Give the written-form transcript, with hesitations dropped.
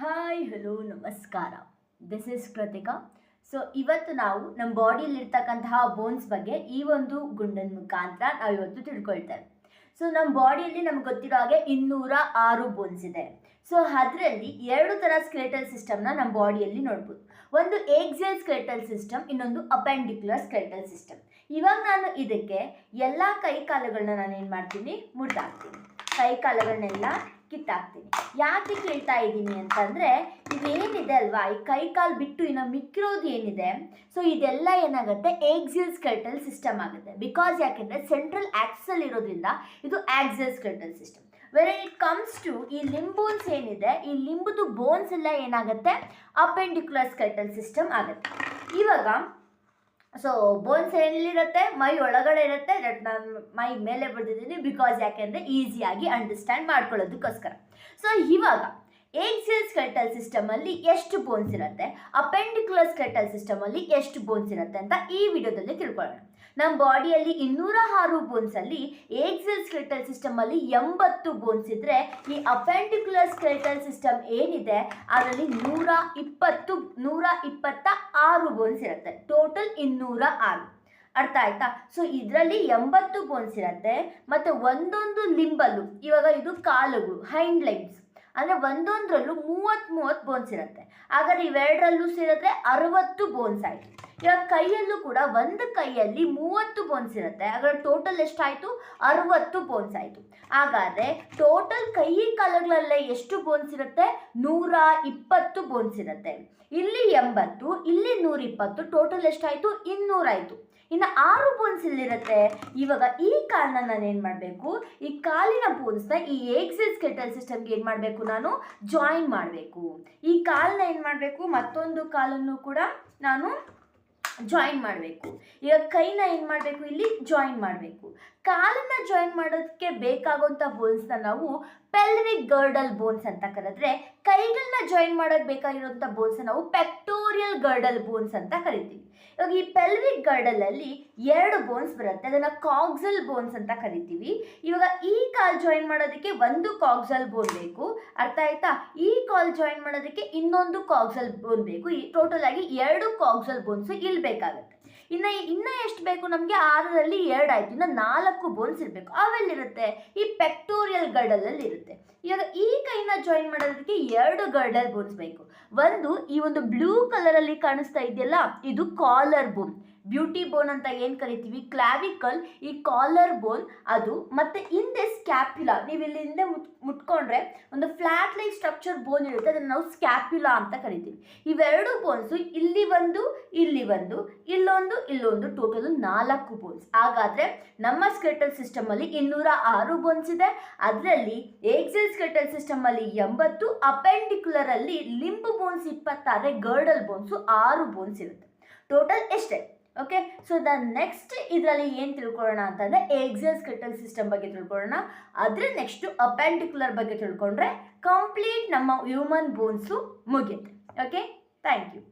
Hi hello ನಮಸ್ಕಾರ. This is Krithika. So ಇವತ್ತು ನಾವು ನಮ್ಮ ಬಾಡಿಯಲ್ಲಿರ್ತಕ್ಕಂತಹ ಬೋನ್ಸ್ ಬಗ್ಗೆ ಈ ಒಂದು ಗುಂಡಿನ ಮುಖಾಂತರ ನಾವು ಇವತ್ತು ತಿಳ್ಕೊಳ್ತೇವೆ. ಸೊ ನಮ್ಮ ಬಾಡಿಯಲ್ಲಿ ನಮ್ಗೆ ಗೊತ್ತಿರೋ ಹಾಗೆ 206 ಬೋನ್ಸ್ ಇದೆ. ಸೊ ಅದರಲ್ಲಿ ಎರಡು ಥರ ಸ್ಕೆಲೆಟಲ್ ಸಿಸ್ಟಮ್ನ ನಮ್ಮ ಬಾಡಿಯಲ್ಲಿ ನೋಡ್ಬೋದು. ಒಂದು ಏಕ್ಸಿಯಲ್ ಸ್ಕೆಲೆಟಲ್ ಸಿಸ್ಟಮ್, ಇನ್ನೊಂದು ಅಪೆಂಡಿಕ್ಯುಲರ್ ಸ್ಕೆಲೆಟಲ್ ಸಿಸ್ಟಮ್. ಇವಾಗ ನಾನು ಇದಕ್ಕೆ ಎಲ್ಲ ಕೈ ಕಾಲುಗಳನ್ನ ನಾನು ಏನು ಮಾಡ್ತೀನಿ, ಮುರಿದಾಕ್ತೀನಿ. ಕೈ ಕಾಲುಗಳನ್ನೆಲ್ಲ ಕಿತ್ತಾಕ್ತೀನಿ. ಯಾಕೆ ಕೇಳ್ತಾ ಇದ್ದೀನಿ ಅಂತಂದರೆ, ಇದೇನಿದೆ ಅಲ್ವಾ, ಈ ಕೈ ಕಾಲು ಬಿಟ್ಟು ಇನ್ನು ಮಿಕ್ಕಿರೋದು ಏನಿದೆ, ಸೊ ಇದೆಲ್ಲ ಏನಾಗುತ್ತೆ, ಏಕ್ಸಿಯಲ್ ಸ್ಕೆಲೆಟಲ್ ಸಿಸ್ಟಮ್ ಆಗುತ್ತೆ. ಬಿಕಾಸ್ ಯಾಕೆಂದರೆ ಸೆಂಟ್ರಲ್ ಆಕ್ಸಲ್ ಇರೋದ್ರಿಂದ ಇದು axial skeletal system. When it comes to ಈ ಲಿಂಬ್ ಬೋನ್ಸ್ ಏನಿದೆ, ಈ ಲಿಂಬದು ಬೋನ್ಸ್ ಎಲ್ಲ ಏನಾಗುತ್ತೆ, ಅಪೆಂಡಿಕ್ಯುಲರ್ ಸ್ಕೆಲೆಟಲ್ ಸಿಸ್ಟಮ್ ಆಗುತ್ತೆ. ಇವಾಗ ಸೊ ಬೋನ್ಸ್ ಎಲ್ಲಿರುತ್ತೆ, ಮೈ ಒಳಗಡೆ ಇರುತ್ತೆ. ದಟ್ ನಾನು ಮೈ ಮೇಲೆ ಬರ್ದಿದ್ದೀನಿ ಬಿಕಾಸ್ ಯಾಕೆಂದರೆ ಈಸಿಯಾಗಿ ಅಂಡರ್ಸ್ಟ್ಯಾಂಡ್ ಮಾಡ್ಕೊಳ್ಳೋದಕ್ಕೋಸ್ಕರ. ಸೊ ಇವಾಗ ಏಕ್ಸಿಯಲ್ ಸ್ಕೆಲೆಟಲ್ ಸಿಸ್ಟಮಲ್ಲಿ ಎಷ್ಟು ಬೋನ್ಸ್ ಇರುತ್ತೆ, ಅಪೆಂಡಿಕ್ಯುಲರ್ ಸ್ಕೆಲೆಟಲ್ ಸಿಸ್ಟಮಲ್ಲಿ ಎಷ್ಟು ಬೋನ್ಸ್ ಇರುತ್ತೆ ಅಂತ ಈ ವಿಡಿಯೋದಲ್ಲಿ ತಿಳ್ಕೊಳ್ಳೋಣ. ನಮ್ಮ ಬಾಡಿಯಲ್ಲಿ 206 ಬೋನ್ಸಲ್ಲಿ ಏಕ್ಸಿಯಲ್ ಸ್ಕೆಲೆಟಲ್ ಸಿಸ್ಟಮಲ್ಲಿ 80 ಬೋನ್ಸ್ ಇದ್ದರೆ, ಈ ಅಪೆಂಡಿಕ್ಯುಲರ್ ಸ್ಕೆಲೆಟಲ್ ಸಿಸ್ಟಮ್ ಏನಿದೆ ಅದರಲ್ಲಿ 126 ಬೋನ್ಸ್ ಇರುತ್ತೆ. ಟೋಟಲ್ 206. ಅರ್ಥ ಆಯ್ತಾ? ಸೊ ಇದರಲ್ಲಿ 80 ಬೋನ್ಸ್ ಇರುತ್ತೆ. ಮತ್ತು ಒಂದೊಂದು ಲಿಂಬಲ್ಲೂ, ಇವಾಗ ಇದು ಕಾಲುಗಳು, ಹೈಂಡ್ ಲೆಗ್ಸ್, ಅಂದರೆ ಒಂದೊಂದರಲ್ಲೂ 30 ಬೋನ್ಸ್ ಇರುತ್ತೆ. ಹಾಗಾದ್ರೆ ಇವೆರಡರಲ್ಲೂ ಸೇರಿದ್ರೆ 60 ಬೋನ್ಸ್ ಆಯಿತು. ಇವಾಗ ಕೈಯಲ್ಲೂ ಕೂಡ ಒಂದು ಕೈಯಲ್ಲಿ 30 ಬೋನ್ಸ್ ಇರುತ್ತೆ. ಹಾಗಾದ್ರೆ ಟೋಟಲ್ ಎಷ್ಟಾಯಿತು, 60 ಬೋನ್ಸ್ ಆಯಿತು. ಹಾಗಾದರೆ ಟೋಟಲ್ ಕೈ ಕಾಲುಗಳಲ್ಲೇ ಎಷ್ಟು ಬೋನ್ಸ್ ಇರುತ್ತೆ, 120 ಬೋನ್ಸ್ ಇರುತ್ತೆ. ಇಲ್ಲಿ 80, ಇಲ್ಲಿ 120, ಟೋಟಲ್ ಎಷ್ಟಾಯಿತು, 200 ಆಯಿತು. ಇನ್ನು 6 ಬೋನ್ಸ್ ಇಲ್ಲಿರುತ್ತೆ. ಇವಾಗ ಈ ಕಾಲನ್ನ ನಾನು ಏನು ಮಾಡಬೇಕು, ಈ ಕಾಲಿನ ಬೋನ್ಸ್ನ ಈ ಏಕ್ಸಿಯಲ್ ಸ್ಕೆಲೆಟಲ್ ಸಿಸ್ಟಮ್ಗೆ ಏನು ಮಾಡಬೇಕು, ನಾನು ಜಾಯಿನ್ ಮಾಡಬೇಕು. ಈ ಕಾಲನ್ನ ಏನು ಮಾಡಬೇಕು, ಮತ್ತೊಂದು ಕಾಲನ್ನು ಕೂಡ ನಾನು ಜಾಯಿನ್ ಮಾಡಬೇಕು. ಈಗ ಕೈನ ಏನು ಮಾಡಬೇಕು, ಇಲ್ಲಿ ಜಾಯಿನ್ ಮಾಡಬೇಕು. ಕಾಲನ್ನ ಜಾಯಿನ್ ಮಾಡೋದಕ್ಕೆ ಬೇಕಾಗುವಂಥ ಬೋನ್ಸ್ನ ನಾವು ಪೆಲ್ವಿಕ್ ಗರ್ಡಲ್ ಬೋನ್ಸ್ ಅಂತ ಕರೆದ್ರೆ, ಕೈಗಳನ್ನ ಜಾಯಿನ್ ಮಾಡೋಕ್ಕೆ ಬೇಕಾಗಿರುವಂಥ ಬೋನ್ಸ್ನ ನಾವು ಪೆಕ್ಟೋರಿಯಲ್ ಗರ್ಡಲ್ ಬೋನ್ಸ್ ಅಂತ ಕರಿತೀವಿ. ಇವಾಗ ಈ ಪೆಲ್ವಿಕ್ ಗರ್ಡಲಲ್ಲಿ 2 ಬೋನ್ಸ್ ಬರುತ್ತೆ, ಅದನ್ನು ಕಾಕ್ಸಲ್ ಬೋನ್ಸ್ ಅಂತ ಕರಿತೀವಿ. ಇವಾಗ ಈ ಕಾಲ್ ಜಾಯಿನ್ ಮಾಡೋದಕ್ಕೆ ಒಂದು ಕಾಕ್ಸಲ್ ಬೋನ್ ಬೇಕು. ಅರ್ಥ ಆಯ್ತಾ? ಈ ಕಾಲ್ ಜಾಯಿನ್ ಮಾಡೋದಕ್ಕೆ ಇನ್ನೊಂದು ಕಾಕ್ಸಲ್ ಬೋನ್ ಬೇಕು. ಈ ಟೋಟಲ್ ಆಗಿ 2 ಕಾಕ್ಸಲ್ ಬೋನ್ಸ್ ಇಲ್ಲಿ ಬೇಕಾಗುತ್ತೆ. ಇನ್ನು ಎಷ್ಟು ಬೇಕು ನಮಗೆ, 6ರಲ್ಲಿ 2 ಆಯಿತು. ಇನ್ನು 4 ಬೋನ್ಸ್ ಇರಬೇಕು. ಅವೆಲ್ಲಿರುತ್ತೆ, ಈ ಪೆಕ್ಟೋರಿಯಲ್ ಗರ್ಡಲಲ್ಲಿ ಇರುತ್ತೆ. ಇವಾಗ ಈ ಕೈನ ಜಾಯಿನ್ ಮಾಡೋದಕ್ಕೆ 2 ಗರ್ಡಲ್ ಬೋನ್ಸ್ ಬೇಕು. ಈ ಒಂದು ಬ್ಲೂ ಕಲರಲ್ಲಿ ಕಾಣಿಸ್ತಾ ಇದೆಯಲ್ಲ, ಇದು ಕಾಲರ್ ಬೋನ್. ಬ್ಯೂಟಿ ಬೋನ್ ಅಂತ ಏನು ಕರಿತೀವಿ, ಕ್ಲಾವಿಕಲ್, ಈ ಕಾಲರ್ ಬೋನ್ ಅದು. ಮತ್ತು ಹಿಂದೆ ಸ್ಕ್ಯಾಪ್ಯುಲಾ, ನೀವು ಇಲ್ಲಿ ಹಿಂದೆ ಮುಟ್ಕೊಂಡ್ರೆ ಒಂದು ಫ್ಲಾಟ್ ಲೈಕ್ ಸ್ಟ್ರಕ್ಚರ್ ಬೋನ್ ಇರುತ್ತೆ, ಅದನ್ನು ನಾವು ಸ್ಕ್ಯಾಪ್ಯುಲಾ ಅಂತ ಕರಿತೀವಿ. ಇವೆರಡು ಬೋನ್ಸು ಇಲ್ಲಿ ಒಂದು, ಇಲ್ಲೊಂದು, ಟೋಟಲ್ 4 ಬೋನ್ಸ್. ಹಾಗಾದರೆ ನಮ್ಮ ಸ್ಕೆಲೆಟಲ್ ಸಿಸ್ಟಮಲ್ಲಿ 206 ಬೋನ್ಸ್ ಇದೆ. ಅದರಲ್ಲಿ ಏಕ್ಸಿಯಲ್ ಸ್ಕೆಲೆಟಲ್ ಸಿಸ್ಟಮಲ್ಲಿ 80, ಅಪೆಂಡಿಕ್ಯುಲರಲ್ಲಿ limb bones 26, girdle bones 6 bones ಇರುತ್ತೆ. ಟೋಟಲ್ ಎಷ್ಟೇ. ಓಕೆ, ಸೊ ನೆಕ್ಸ್ಟ್ ಇದರಲ್ಲಿ ಏನು ತಿಳ್ಕೊಳ್ಳೋಣ ಅಂತಂದರೆ, ಏಕ್ಸಿಯಲ್ ಸ್ಕೆಲೆಟಲ್ ಸಿಸ್ಟಮ್ ಬಗ್ಗೆ ತಿಳ್ಕೊಳ್ಳೋಣ. ಆದರೆ ನೆಕ್ಸ್ಟು ಅಪೆಂಡಿಕ್ಯುಲರ್ ಬಗ್ಗೆ ತಿಳ್ಕೊಂಡ್ರೆ ಕಂಪ್ಲೀಟ್ ನಮ್ಮ ಹ್ಯೂಮನ್ ಬೋನ್ಸು ಮುಗಿಯುತ್ತೆ. Okay, thank you.